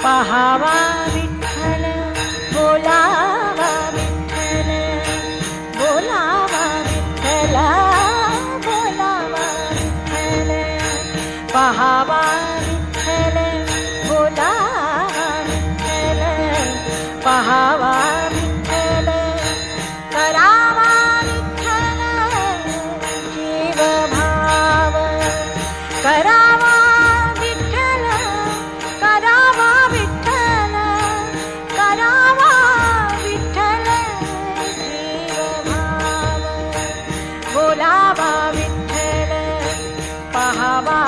पहावा विठ्ठल बोलावा विठ्ठल बोलावा विठ्ठल बोलावा विठ्ठल पहावा विठ्ठल बोलावा विठ्ठल पहावा विठ्ठल करावा विठ्ठल जीव भाव करावा विठ्ठल करावा विठ्ठल करावा विठ्ठल जीव भाव बोलावा विठ्ठल पहावा